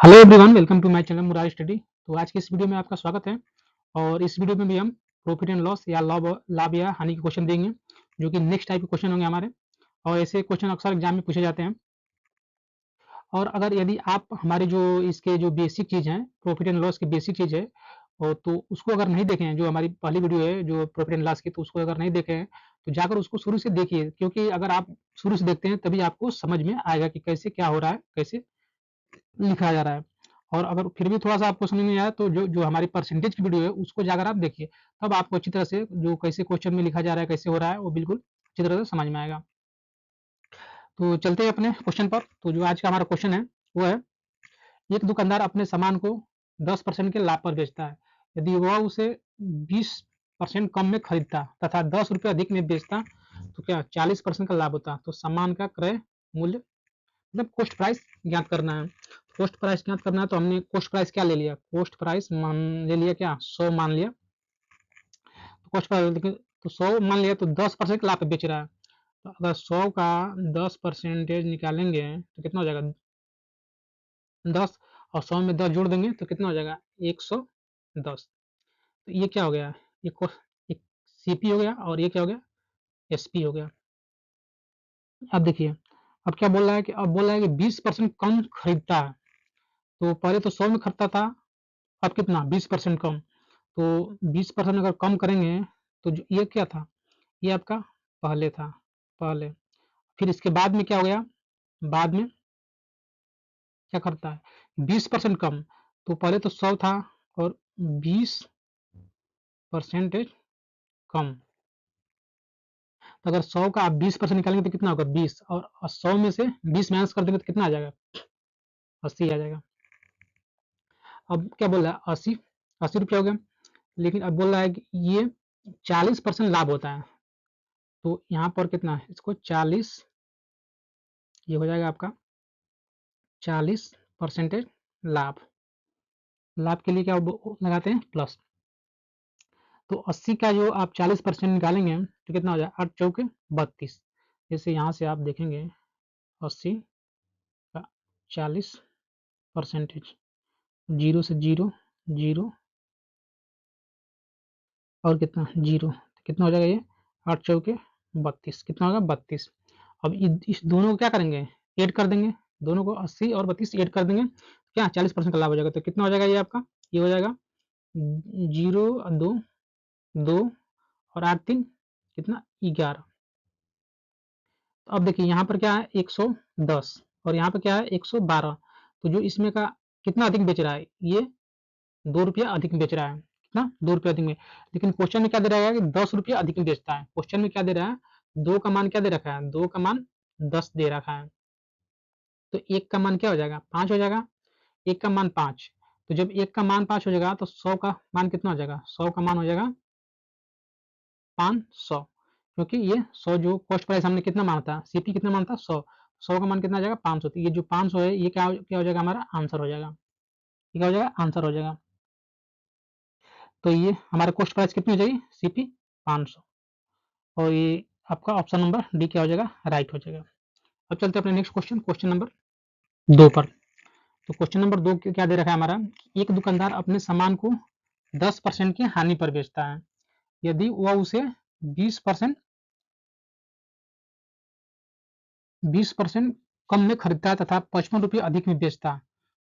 Hello everyone, welcome to my channel Murari study. तो आज की इस वीडियो में आपका स्वागत है। और इस वीडियो में भी हम प्रॉफिट एंड लॉस या लाभ या हानि के क्वेश्चन देंगे, जो कि नेक्स्ट टाइप के क्वेश्चन होंगे हमारे। और ऐसे क्वेश्चन अक्सर एग्जाम में पूछे जाते हैं। और अगर यदि आप हमारे जो इसके जो बेसिक चीज़ हैं, प्रॉफिट एंड लॉस की बेसिक चीज़ है, और तो उसको अगर नहीं देखे हैं, जो हमारी पहली वीडियो है जो प्रॉफिट एंड लॉस की, तो उसको अगर नहीं देखे हैं तो जाकर उसको शुरू से देखिए, क्योंकि अगर आप शुरू से देखते हैं तभी आपको समझ में आएगा कि कैसे क्या हो रहा है, कैसे लिखा जा रहा है। और अगर फिर भी थोड़ा-सा आपको समझ नहीं आया तो जो जो हमारी परसेंटेज की वीडियो है उसको जाकर आप देखिए। तब आपको अच्छी तरह से जो कैसे क्वेश्चन में लिखा जा रहा है, कैसे हो रहा है, वो बिल्कुल अच्छी तरह से समझ में आएगा। तो चलते हैं अपने क्वेश्चन पर। तो जो आज का हमारा क्वेश्चन है वो है, एक दुकानदार अपने सामान को 10% के लाभ पर बेचता है। यदि वह उसे 20% कम में खरीदता तथा ₹10 अधिक में बेचता तो क्या 40% का लाभ होता। तो सामान का क्रय मूल्य मतलब कॉस्ट प्राइस ज्ञात करना है। कॉस्ट प्राइस ज्ञात करना है तो हमने कॉस्ट प्राइस क्या ले लिया, कॉस्ट प्राइस मान ले लिया, क्या 100 मान लिया। तो कॉस्ट प्राइस तो 100 मान लिया, तो 10% लाभ पे बेच रहा है। तो अगर 100 का 10% निकालेंगे तो कितना हो जाएगा 10, और 100 में 10 जोड़ देंगे तो कितना हो जाएगा 110। तो ये क्या हो गया, ये एक सीपी हो गया, और ये क्या हो गया एसपी हो गया। अब देखिए, अब क्या बोल रहा है कि अब बोल रहा है कि 20% कम खरीदता है। तो पहले तो 100 में खरीदता था, अब कितना 20% कम। तो 20% अगर कम करेंगे तो जो ये क्या था, ये आपका पहले था, पहले। फिर इसके बाद में क्या हो गया, बाद में क्या करता है 20% कम। तो पहले तो 100 था और 20% कम। तो अगर 100 का आप 20% निकालेंगे तो कितना होगा 20, और 100 में से 20 माइनस कर देंगे तो कितना आ जाएगा 80 आ जाएगा। अब क्या बोल रहा है 80, 80 रुपया हो गया। लेकिन अब बोल रहा है कि ये 40% लाभ होता है। तो यहाँ पर कितना है, इसको 40, ये हो जाएगा आपका 40% लाभ। लाभ के लिए क्या लगाते हैं प्लस। तो 80 का जो आप 40% निकालेंगे तो कितना हो जाएगा 8 चौके 32। जैसे यहाँ से आप देखेंगे 80 का 40%, जीरो से जीरो, जीरो और कितना जीरो, तो कितना हो जाएगा ये 8 चौके 32, कितना होगा 32। अब इस दोनों को क्या करेंगे, ऐड कर देंगे। दोनों को 80 और 32 ऐड कर देंगे, क्या 40% का लाभ हो जाएगा। तो कितना हो जाएगा ये आपका, ये हो जाएगा 0 2 2 और 8 3 कितना 11। तो अब देखिए यहाँ पर क्या है 110 और यहाँ पर क्या है 112। तो जो इसमें का कितना अधिक बेच रहा है, ये 2 रुपया अधिक बेच रहा है। कितना 2 रुपया अधिक में। लेकिन क्वेश्चन में क्या दे रहा है कि 10 रुपया अधिक में बेचता है। क्वेश्चन में क्या दे रहा है, 2 का मान क्या दे रखा है, 2 का मान 10 दे रखा है। तो 1 का मान क्या हो जाएगा 5 हो जाएगा, 1 का मान 5। तो जब 1 का मान 5 हो जाएगा तो 100 का मान कितना हो जाएगा, 100 का मान हो जाएगा 500। क्योंकि ये 100 जो कॉस्ट प्राइस हमने कितना माना था, सीपी कितना माना था 100, 100 का मान कितना आ जाएगा 500। तो ये जो 500 है ये क्या हो जाएगा हमारा आंसर हो जाएगा। ये क्या हो जाएगा आंसर हो जाएगा। तो ये हमारा कॉस्ट प्राइस कितनी हो जाएगी सीपी 500, और ये आपका ऑप्शन नंबर डी क्या हो जाएगा राइट हो जाएगा। अब चलते हैं अपने नेक्स्ट क्वेश्चन, क्वेश्चन नंबर 2 पर। तो क्वेश्चन नंबर 2 क्या दे रखा है हमारा, एक दुकानदार अपने सामान को 10% की हानि पर बेचता है। यदि वह उसे 20% 20% कम में खरीदता है तथा 55 रुपये अधिक में बेचता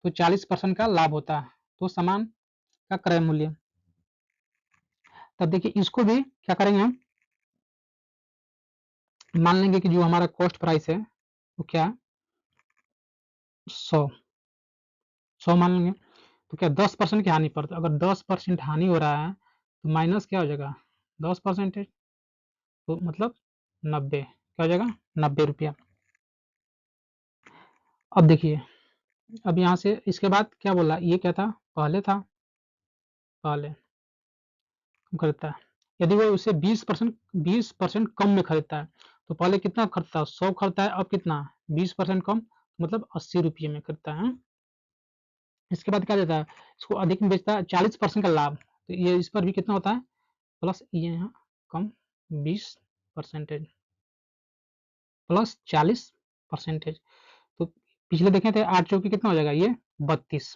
तो 40% का लाभ होता है। तो सामान का क्रय मूल्य। तब देखिए इसको भी क्या करेंगे हम, मान लेंगे कि जो हमारा कॉस्ट प्राइस है वो क्या है 100, 100 मान लेंगे। तो क्या 10% की हानि पर, तो अगर 10% हानि हो रहा है तो माइनस क्या हो जाएगा 10%, तो मतलब 90, क्या हो जाएगा 90 रुपया। अब देखिए, अब यहाँ से इसके बाद क्या बोला, ये क्या था पहले था, पहले खरीदता है। यदि वो उसे 20% कम में खरीदता है। तो पहले कितना खरीदता है 100 खरीदता है, अब कितना 20% कम, मतलब 80 रुपये में खरीदता है। इसके बाद क्या देता है, इसको अधिक में बेचता है 40% का लाभ। तो ये इस पर भी कितना होता है प्लस, ये यहाँ कम 20% प्लस 40%। तो पिछले देखे थे 8 चौकी कितना हो जाएगा ये 32।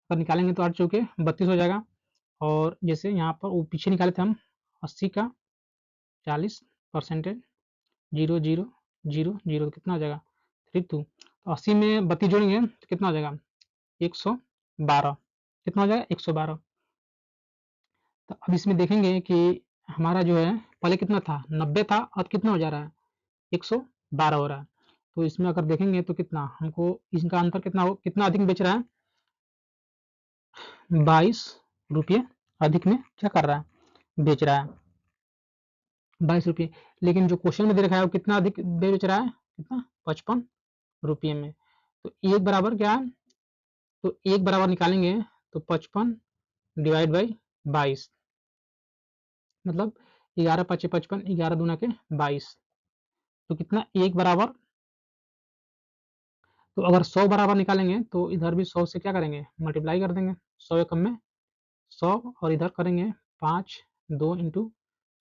अगर निकालेंगे तो 8 चौके 32 हो जाएगा। और जैसे यहाँ पर वो पीछे निकाले थे हम 80 का 40%, 0 0 0 0 कितना हो जाएगा 32। तो 80 में 32 जोड़ेंगे तो कितना हो जाएगा 112। कितना हो जाएगा 112। तो अब इसमें देखेंगे कि हमारा जो है पहले कितना था 90 था, अब कितना हो जा रहा है 112 हो रहा है। तो इसमें अगर देखेंगे तो कितना हमको इसका अंतर कितना हो, कितना अधिक बेच रहा है 22 रुपये अधिक में क्या कर रहा है बेच रहा है 22 रुपये। लेकिन जो क्वेश्चन में दे रखा है वो कितना अधिक बेच रहा है कितना 55 रुपये में। तो एक बराबर क्या है, तो एक बराबर निकालेंगे तो 55 डिवाइड बाई 22 मतलब 11 पचे 55, 11 दूना के 22। तो कितना एक बराबर, तो अगर 100 बराबर निकालेंगे तो इधर भी 100 से क्या करेंगे मल्टीप्लाई कर देंगे। 100 एकम में 100 और इधर करेंगे 5 2 इंटू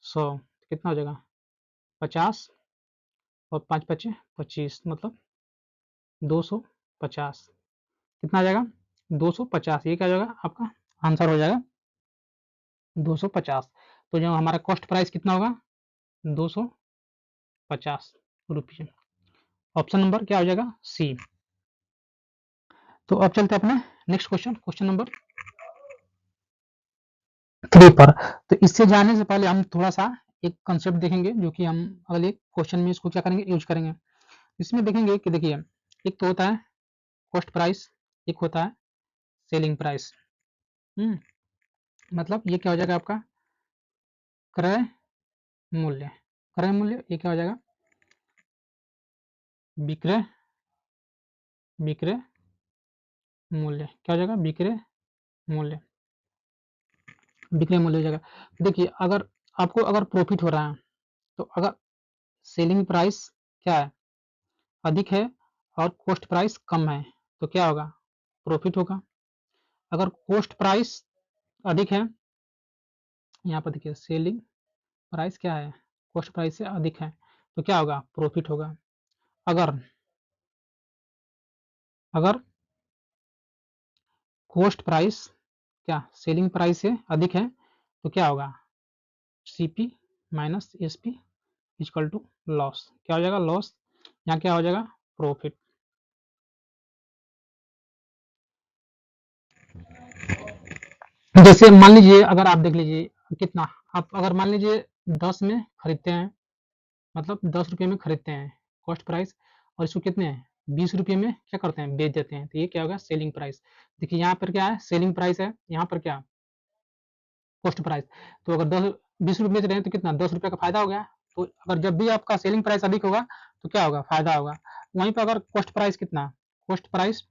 100 कितना हो जाएगा 50 और 5 पचे 25 मतलब 250। कितना आ जाएगा 250। ये क्या हो जाएगा आपका आंसर हो जाएगा 250। तो जो हमारा कॉस्ट प्राइस कितना होगा 250 रुपये। ऑप्शन नंबर क्या हो जाएगा सी। तो अब चलते हैं अपने नेक्स्ट क्वेश्चन, क्वेश्चन नंबर 3 पर। तो इससे जाने से पहले हम थोड़ा सा एक कंसेप्ट देखेंगे जो कि हम अगले क्वेश्चन में इसको क्या करेंगे यूज करेंगे। इसमें देखेंगे कि देखिए एक तो होता है कॉस्ट प्राइस, एक होता है सेलिंग प्राइस। मतलब ये क्या हो जाएगा आपका क्रय मूल्य। क्रय मूल्य ये क्या हो जाएगा विक्रय, विक्रय मूल्य क्या हो जाएगा विक्रय मूल्य, विक्रय मूल्य हो जाएगा। देखिए अगर आपको अगर प्रॉफिट हो रहा है तो अगर सेलिंग प्राइस क्या है अधिक है और कॉस्ट प्राइस कम है तो क्या होगा प्रॉफिट होगा। अगर कॉस्ट प्राइस अधिक है, यहाँ पर देखिए सेलिंग प्राइस क्या है कॉस्ट प्राइस से अधिक है तो क्या होगा प्रॉफिट होगा। अगर अगर कॉस्ट प्राइस क्या सेलिंग प्राइस से अधिक है तो क्या होगा CP minus SP equal to loss. क्या हो जाएगा लॉस, यहाँ क्या हो जाएगा प्रॉफिट। जैसे मान लीजिए अगर आप देख लीजिए कितना, आप अगर मान लीजिए 10 में खरीदते हैं मतलब 10 रुपये में खरीदते हैं कॉस्ट प्राइस, और इसको कितने 20 रुपये में क्या करते हैं बेच देते हैं तो ये क्या होगा सेलिंग प्राइस। देखिए यहाँ पर क्या है सेलिंग प्राइस है, यहाँ पर क्या कॉस्ट प्राइस। तो अगर 20 रुपये बेच रहे हैं तो कितना 10 रुपये का फायदा हो गया। तो अगर जब भी आपका सेलिंग प्राइस अधिक होगा तो क्या होगा फायदा होगा। वहीं पर अगर कॉस्ट प्राइस कितना कॉस्ट प्राइस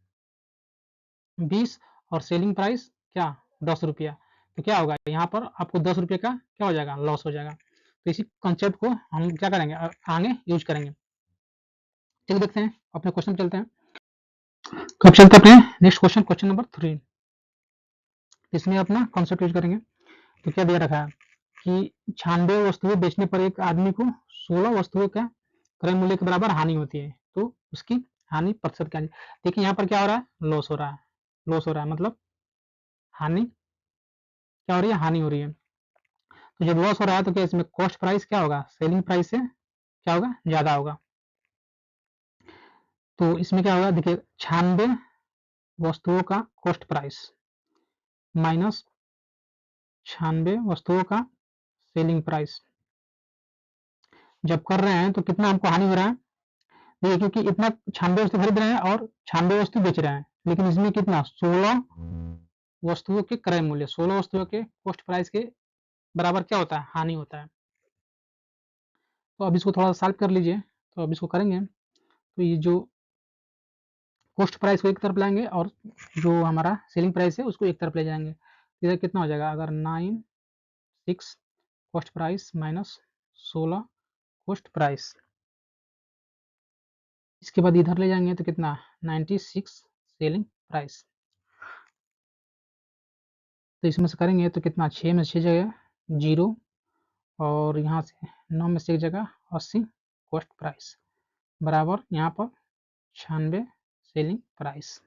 20 और सेलिंग प्राइस क्या 10 रुपया तो क्या होगा यहाँ पर आपको 10 रुपये का क्या हो जाएगा लॉस हो जाएगा। तो इसी कंसेप्ट को हम क्या करेंगे आगे यूज करेंगे। चलिए देखते हैं अपने क्वेश्चन चलते हैं। तो अब चलते हैं अपने नेक्स्ट क्वेश्चन, क्वेश्चन नंबर 3। इसमें अपना कॉन्सेप्ट यूज करेंगे। तो क्या दिया रखा है कि 96 वस्तुएं बेचने पर एक आदमी को 16 वस्तुओं का क्रय मूल्य के बराबर हानि होती है तो उसकी हानि प्रतिशत क्या है। देखिए यहाँ पर क्या हो रहा है लॉस हो रहा है, लॉस हो रहा है मतलब हानि क्या हो रही है हानि हो रही है। तो जब लॉस हो रहा है तो क्या इसमें कॉस्ट प्राइस क्या होगा सेलिंग प्राइस से क्या होगा ज्यादा होगा। तो इसमें क्या होगा देखिए 96 वस्तुओं का कॉस्ट प्राइस माइनस 96 वस्तुओं का सेलिंग प्राइस जब कर रहे हैं तो कितना हमको हानि हो रहा है। देखिए क्योंकि इतना 96 वस्तु खरीद रहे हैं और 96 वस्तु बेच रहे हैं, लेकिन इसमें कितना 16 वस्तुओं के क्रय मूल्य 16 वस्तुओं के कॉस्ट प्राइस के बराबर क्या होता है हानि होता है। तो अब इसको थोड़ा सॉल्व कर लीजिए। तो अब इसको करेंगे तो ये जो कॉस्ट प्राइस को एक तरफ लाएंगे और जो हमारा सेलिंग प्राइस है उसको एक तरफ ले जाएंगे। इधर कितना हो जाएगा अगर 96 cost price minus 16 cost price, इसके बाद इधर ले जाएंगे तो कितना 96 सेलिंग प्राइस। तो इसमें से करेंगे तो कितना 6 में 6 जगह 0 और यहाँ से 9 में से एक जगह 80 कॉस्ट प्राइस बराबर यहाँ पर 96 सेलिंग प्राइस।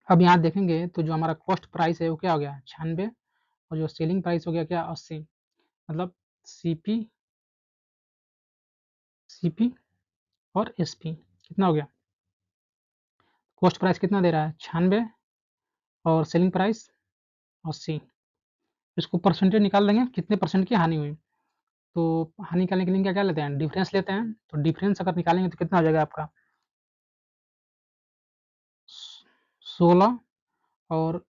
अब यहाँ देखेंगे तो जो हमारा कॉस्ट प्राइस है वो क्या हो गया 96 और जो सेलिंग प्राइस हो गया क्या 80, मतलब सीपी सीपी और एसपी कितना हो गया, कॉस्ट प्राइस कितना दे रहा है 96 और सेलिंग प्राइस 80। इसको परसेंटेज निकाल देंगे कितने परसेंट की हानि हुई, तो हानि निकालने के लिए क्या लेते हैं डिफरेंस लेते हैं, तो डिफरेंस अगर निकालेंगे तो कितना हो जाएगा आपका 16 और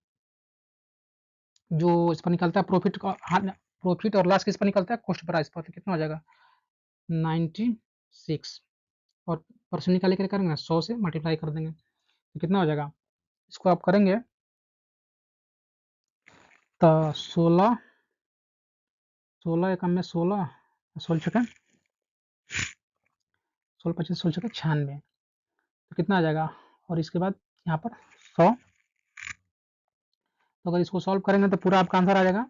जो इस पर निकलता है प्रॉफिट का प्रॉफिट और लॉस किस पर निकलता है कॉस्ट प्राइस पर, तो कितना हो जाएगा 96 और परसेंट निकाले क्या करेंगे 100 से मल्टीप्लाई कर देंगे तो कितना हो जाएगा, इसको आप करेंगे तो 16 16 एकम में 16 16 छक्के 16 25 16 छक्के 96 तो कितना आ जाएगा, और इसके बाद यहाँ पर 100, तो अगर इसको सॉल्व करेंगे तो पूरा आपका आंसर आ जाएगा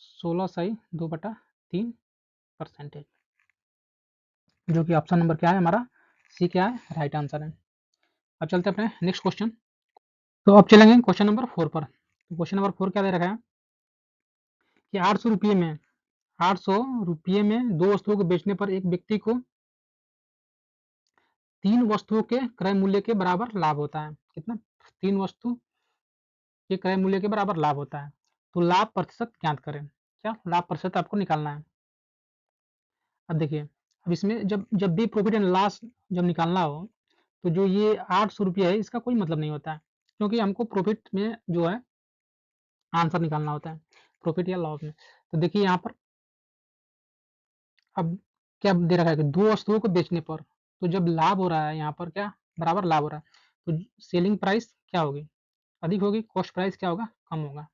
16 सही 2/3 परसेंटेज, जो कि ऑप्शन नंबर क्या है हमारा सी क्या है राइट आंसर है। अब चलते हैं अपने नेक्स्ट क्वेश्चन, तो अब चलेंगे क्वेश्चन नंबर 4 पर। तो क्वेश्चन नंबर 4 क्या दे रखा है कि 800 रुपये में 2 वस्तुओं को बेचने पर एक व्यक्ति को 3 वस्तुओं के क्रय मूल्य के बराबर लाभ होता है। कितना, 3 वस्तु के क्रय मूल्य के बराबर लाभ होता है, तो लाभ प्रतिशत ज्ञात करें। क्या लाभ प्रतिशत आपको निकालना है। अब देखिए, अब इसमें जब जब भी प्रॉफिट एंड लॉस जब निकालना हो तो जो ये 800 रुपये है इसका कोई मतलब नहीं होता है, क्योंकि हमको प्रॉफिट में जो है आंसर निकालना होता है, प्रॉफिट या लॉस में। तो देखिए यहाँ पर अब क्या दे रखा है कि 2 वस्तुओं को बेचने पर, तो जब लाभ हो रहा है यहाँ पर क्या बराबर लाभ हो रहा है, तो सेलिंग प्राइस क्या होगी अधिक होगी, कॉस्ट प्राइस क्या होगा कम होगा।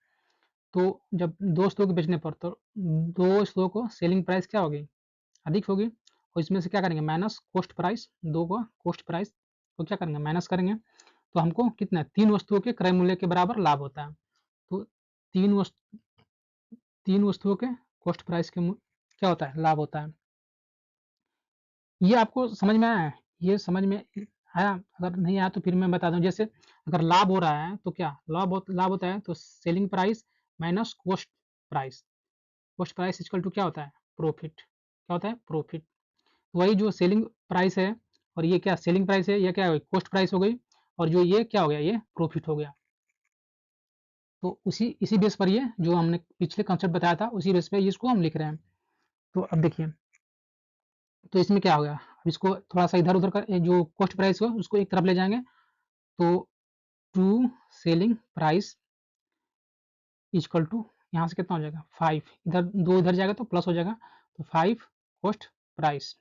तो जब 2 वस्तुओं को बेचने पर तो 2 वस्तुओं को सेलिंग प्राइस क्या होगी अधिक होगी, और इसमें से क्या करेंगे माइनस कॉस्ट प्राइस, 2 को कॉस्ट प्राइस को क्या करेंगे माइनस करेंगे, तो हमको कितना 3 वस्तुओं के क्रय मूल्य के बराबर लाभ होता है। तो 3 वस्तुओं के कॉस्ट प्राइस के क्या होता है लाभ होता है। ये आपको समझ में आया है, ये समझ में आया, अगर नहीं आया तो फिर मैं बता दूं। जैसे अगर लाभ हो रहा है तो क्या लाभ होता है, तो selling price minus cost price, cost price equal to क्या होता है प्रॉफिट, क्या होता है प्रॉफिट। वही जो सेलिंग प्राइस है और ये क्या सेलिंग प्राइस है, ये क्या हो गई कॉस्ट प्राइस हो गई, और जो ये क्या हो गया ये प्रॉफिट हो गया। तो इसी बेस पर ये जो हमने पिछले कंसेप्ट बताया था उसी बेस पे इसको हम लिख रहे हैं। तो अब देखिए, तो इसमें क्या हो गया, अब इसको थोड़ा सा इधर उधर कर जो कॉस्ट प्राइस हो उसको एक तरफ ले जाएंगे, तो to selling price equal to यहाँ से कितना हो जाएगा 5, इधर 2 इधर जाएगा तो प्लस हो जाएगा, तो 5 कॉस्ट प्राइस।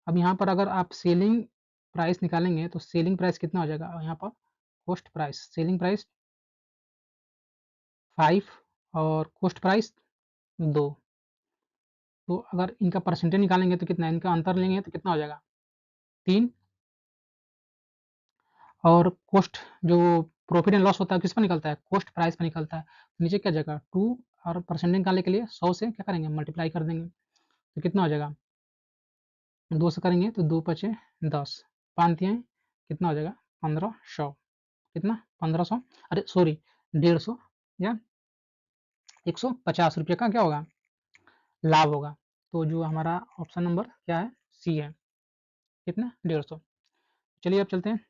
अब यहाँ पर अगर आप सेलिंग प्राइस निकालेंगे तो सेलिंग प्राइस कितना हो जाएगा, यहाँ पर कॉस्ट प्राइस सेलिंग प्राइस 5 और कॉस्ट प्राइस 2, तो अगर इनका परसेंटेज निकालेंगे तो कितना, इनका अंतर लेंगे तो कितना हो जाएगा 3, और कॉस्ट जो प्रॉफिट एंड लॉस होता है किस पर निकलता है कॉस्ट प्राइस पर निकलता है, तो नीचे क्या जाएगा 2, और परसेंटेज निकालने के लिए 100 से क्या करेंगे मल्टीप्लाई कर देंगे, तो कितना हो जाएगा 2 से करेंगे तो 2 पचे 10, 5 तिहाई कितना हो जाएगा 1500, कितना 1500, अरे सॉरी 150 या 150 रुपये का क्या होगा लाभ होगा। तो जो हमारा ऑप्शन नंबर क्या है सी है, कितना 150। चलिए अब चलते हैं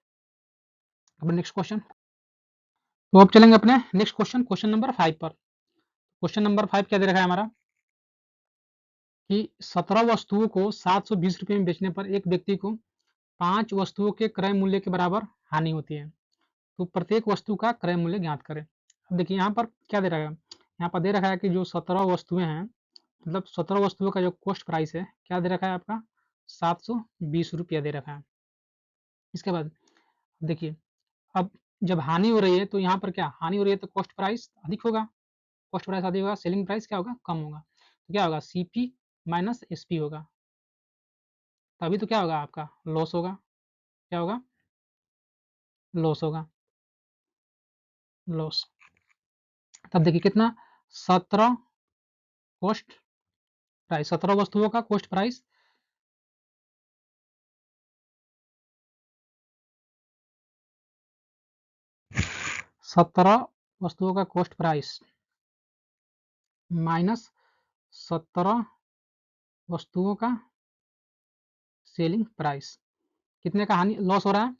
अपने नेक्स्ट क्वेश्चन, तो अब चलेंगे अपने नेक्स्ट क्वेश्चन, क्वेश्चन नंबर 5 पर। क्वेश्चन नंबर 5 क्या दे रखा है हमारा कि 17 वस्तुओं को 720 रुपये में बेचने पर एक व्यक्ति को 5 वस्तुओं के क्रय मूल्य के बराबर हानि होती है, तो प्रत्येक वस्तु का क्रय मूल्य ज्ञात करें। अब देखिए यहाँ पर क्या दे रखा है, यहाँ पर दे रखा है कि जो 17 वस्तुएं हैं, मतलब 17 वस्तुओं का जो कॉस्ट प्राइस है क्या दे रखा है आपका 720 रुपया दे रखा है। इसके बाद देखिए, अब जब हानि हो रही है तो यहाँ पर क्या हानि हो रही है तो कॉस्ट प्राइस अधिक होगा, कॉस्ट प्राइस अधिक होगा, सेलिंग प्राइस क्या होगा कम होगा, तो क्या होगा सीपी माइनस एसपी होगा, तभी तो क्या होगा आपका लॉस होगा, क्या होगा लॉस होगा लॉस। तब देखिए कितना 17 कॉस्ट प्राइस, 17 वस्तुओं का कॉस्ट प्राइस 17 वस्तुओं का कॉस्ट प्राइस माइनस 17 वस्तुओं का सेलिंग प्राइस, कितने का हानि लॉस हो रहा है?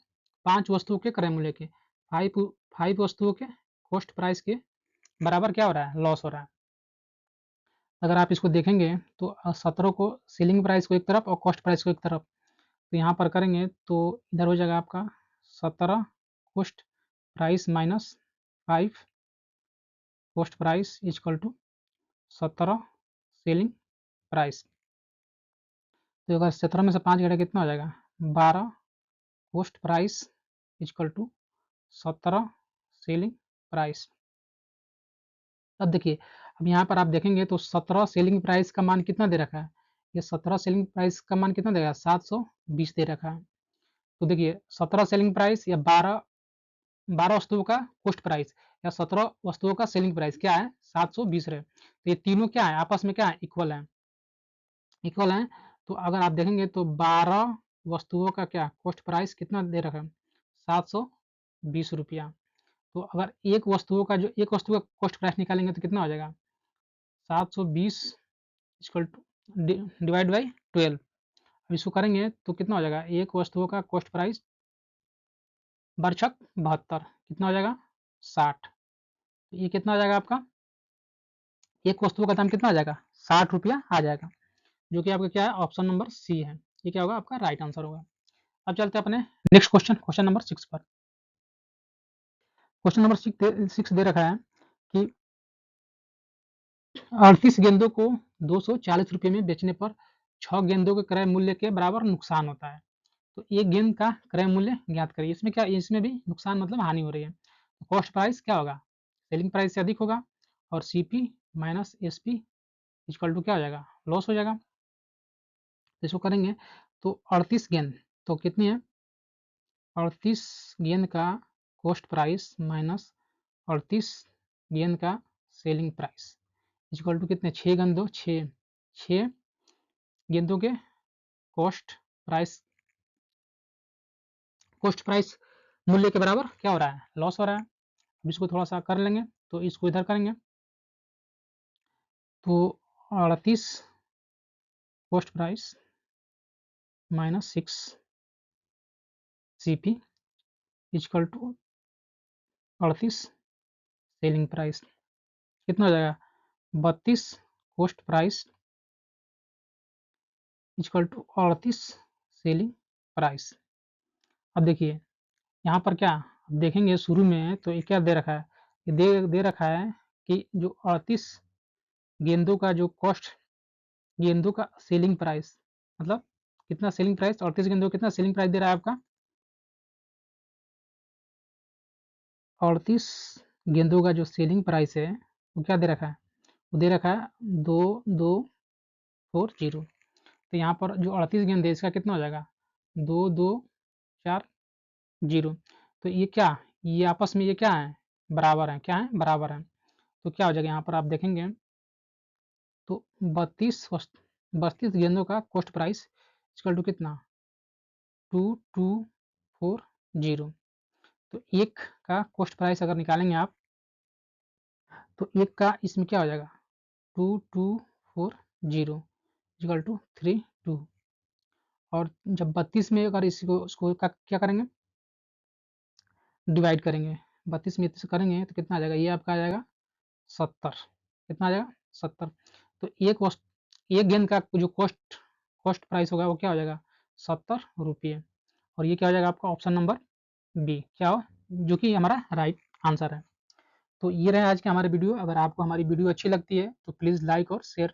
5 वस्तुओं के क्रय मूल्य के 5 वस्तुओं के कॉस्ट प्राइस के बराबर क्या हो रहा है? लॉस हो रहा है। अगर आप इसको देखेंगे तो 17 को सेलिंग प्राइस को एक तरफ और कॉस्ट प्राइस को एक तरफ, तो यहाँ पर करेंगे तो इधर हो जाएगा आपका 17 cost price minus 5 cost price equal to 17 selling price. तो अगर 17 में से 5 घटा कितना हो जाएगा? 12 cost price equal to 17 selling price. अब देखिए, अब यहाँ पर आप देखेंगे तो 17 सेलिंग प्राइस का मान कितना दे रखा है? ये 17 सेलिंग प्राइस का मान कितना देगा? 720 दे रखा है। तो देखिए 17 सेलिंग प्राइस या 12 वस्तुओं का कॉस्ट प्राइस या 17 वस्तुओं का सेलिंग प्राइस क्या है? 720 है। तो ये तीनों क्या है? आपस में क्या है? इक्वल है। इक्वल है। तो अगर आप देखेंगे तो 12 वस्तुओं का क्या कॉस्ट प्राइस कितना दे रखा है? 720 रुपया। तो अगर एक वस्तु का कॉस्ट प्राइस निकालेंगे तो कितना हो जाएगा? 720 इक्वल टू डिवाइड बाई 12। अब इसको करेंगे तो कितना हो जाएगा? एक वस्तुओं का कॉस्ट प्राइस बरछक 72 कितना हो जाएगा? 60। तो ये कितना आ जाएगा आपका? एक वस्तु का दाम कितना आ जाएगा? 60 रुपया आ जाएगा, जो कि आपका क्या है? ऑप्शन नंबर सी है। ये क्या होगा? आपका राइट आंसर होगा। अब चलते हैं अपने नेक्स्ट क्वेश्चन नंबर 6 पर। क्वेश्चन नंबर 6 दे रखा है कि 38 गेंदों को 240 रुपये में बेचने पर 6 गेंदों के क्रय मूल्य के बराबर नुकसान होता है। तो एक गेंद का क्रय मूल्य ज्ञात करिए। इसमें क्या? इसमें भी नुकसान मतलब हानि हो रही है। तो कॉस्ट प्राइस क्या होगा? सेलिंग प्राइस से अधिक होगा और CP minus SP equal to क्या हो जाएगा? लॉस हो जाएगा। तो इसको करेंगे तो 38 गेंद तो कितनी है? 38 गेंद का कॉस्ट प्राइस माइनस 38 गेंद का सेलिंग प्राइस इक्वल टू कितने? 6 गेंदों 6 गेंदों के कॉस्ट प्राइस मूल्य के बराबर क्या हो रहा है? लॉस हो रहा है। अब इसको थोड़ा सा कर लेंगे तो इसको इधर करेंगे तो 38 cost price minus 6 CP equal to 38 selling price कितना हो जाएगा? 32 cost price equal to 38 selling price. अब देखिए यहाँ पर क्या देखेंगे शुरू में तो ये क्या दे रखा है? ये दे रखा है कि जो 38 गेंदों का जो गेंदों का सेलिंग प्राइस मतलब कितना सेलिंग प्राइस? 38 गेंदों कितना सेलिंग प्राइस दे रहा है आपका? 38 गेंदों का जो सेलिंग प्राइस है वो क्या दे रखा है? वो दे रखा है 2240। तो यहाँ पर जो 38 गेंद है इसका कितना हो जाएगा? 2240। तो ये क्या? ये आपस में ये क्या है? बराबर है। क्या है? बराबर है। तो क्या हो जाएगा? यहाँ पर आप देखेंगे तो 32 गेंदों का कॉस्ट प्राइस इक्वल टू कितना? 2240। तो एक का कॉस्ट प्राइस अगर निकालेंगे आप तो एक का इसमें क्या हो जाएगा? 2240 इक्वल टू 32। और जब 32 में अगर इसको क्या करेंगे? डिवाइड करेंगे। 32 में से करेंगे तो कितना आ जाएगा? ये आपका आ जाएगा 70। कितना आ जाएगा? 70। तो एक गेंद का जो कॉस्ट प्राइस होगा वो क्या हो जाएगा? 70 रुपये। और ये क्या हो जाएगा आपका? ऑप्शन नंबर बी क्या हो? जो कि हमारा राइट आंसर है। तो ये रहे आज के हमारे वीडियो। अगर आपको हमारी वीडियो अच्छी लगती है तो प्लीज़ लाइक और शेयर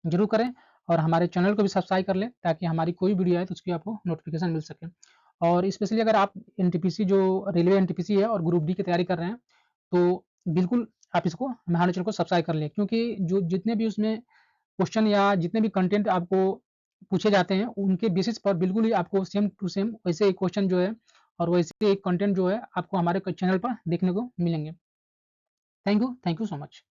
जरूर करें और हमारे चैनल को भी सब्सक्राइब कर लें ताकि हमारी कोई वीडियो आए तो उसकी आपको नोटिफिकेशन मिल सके। और स्पेशली अगर आप एनटीपीसी जो रेलवे एनटीपीसी है और ग्रुप डी की तैयारी कर रहे हैं तो बिल्कुल आप इसको हमारे चैनल को सब्सक्राइब कर लें, क्योंकि जो जितने भी उसमें क्वेश्चन या जितने भी कंटेंट आपको पूछे जाते हैं उनके बेसिस पर बिल्कुल ही आपको सेम टू सेम वैसे एक क्वेश्चन जो है और वैसे एक कंटेंट जो है आपको हमारे चैनल पर देखने को मिलेंगे। Thank you so much.